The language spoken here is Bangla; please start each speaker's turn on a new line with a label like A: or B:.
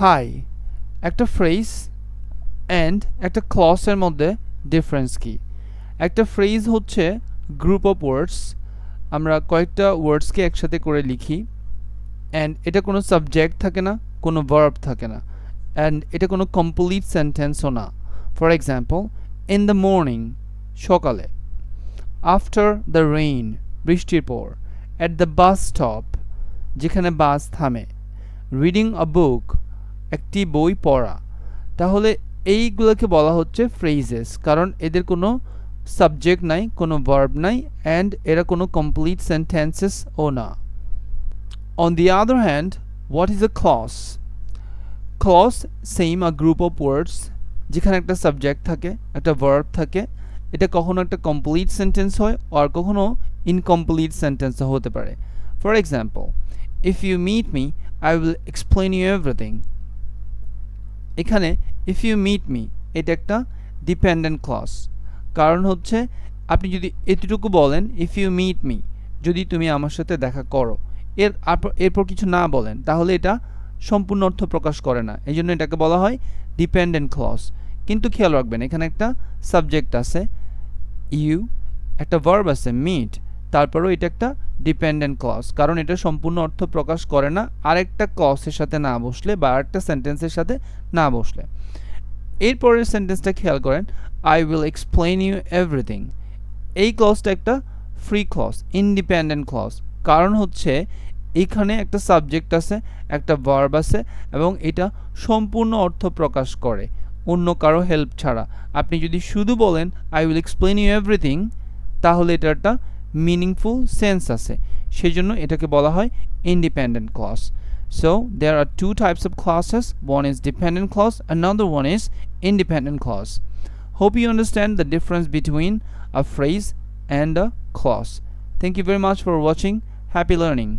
A: হাই একটা ফ্রেজ অ্যান্ড একটা ক্লসের মধ্যে ডিফারেন্স কি? একটা ফ্রেজ হচ্ছে গ্রুপ অফ ওয়ার্ডস, আমরা কয়েকটা ওয়ার্ডসকে একসাথে করে লিখি অ্যান্ড এটা কোনো সাবজেক্ট থাকে না, কোনো ভার্ব থাকে না, অ্যান্ড এটা কোনো কমপ্লিট সেন্টেন্সও না। For example, in the morning সকালে, আফটার দ্য রেইন বৃষ্টির পর, অ্যাট দ্য বাস স্টপ যেখানে বাস থামে, রিডিং আ বুক একটি বই পড়া। তাহলে এইগুলোকে বলা হচ্ছে ফ্রেজেস, কারণ এদের কোনো সাবজেক্ট নাই, কোনো ভার্ব নাই, অ্যান্ড এরা কোনো কমপ্লিট সেন্টেন্সেসও না। On the other hand, what is a clause? Clause same a group of words যেখানে একটা সাবজেক্ট থাকে, একটা ভার্ব থাকে। এটা কখনো একটা কমপ্লিট সেন্টেন্স হয় আর কখনো ইনকমপ্লিট সেন্টেন্সও হতে পারে। For example, if you meet me I will explain you everything. এখানে ইফ ইউ মিট মি এটা একটা ডিপেন্ডেন্ট ক্লজ, কারণ হচ্ছে আপনি যদি এতটুকু বলেন ইফ ইউ মিট মি, যদি তুমি আমার সাথে দেখা করো, এরপর কিছু না বলেন, তাহলে এটা সম্পূর্ণ অর্থ প্রকাশ করে না। এই জন্য এটাকে বলা হয় ডিপেন্ডেন্ট ক্লজ। কিন্তু খেয়াল রাখবেন, এখানে একটা সাবজেক্ট আছে ইউ, একটা ভার্ব আছে মিট, তারপরেও এটা একটা ডিপেন্ডেন্ট ক্লজ, কারণ এটা সম্পূর্ণ অর্থ প্রকাশ করে না আরেকটা ক্লজের সাথে না বসলে বা আরেকটা সেন্টেন্সের সাথে না বসলে। এরপরের সেন্টেন্সটা খেয়াল করেন, I will explain you everything. এই ক্লজটা একটা ফ্রি ক্লজ, ইন্ডিপেন্ডেন্ট ক্লজ, কারণ হচ্ছে এখানে একটা সাবজেক্ট আছে, একটা ভার্ব আছে এবং এটা সম্পূর্ণ অর্থ প্রকাশ করে অন্য কারো হেল্প ছাড়া। আপনি যদি শুধু বলেন I will explain you everything, তাহলে এটা একটা মিনিংফুল সেন্স আছে, সেজন্য এটাকে বলা হয় independent clause. So there are two types of clauses. One is dependent clause, another one is independent clause. Hope you understand the difference between a phrase and a clause. Thank you very much for watching. Happy learning.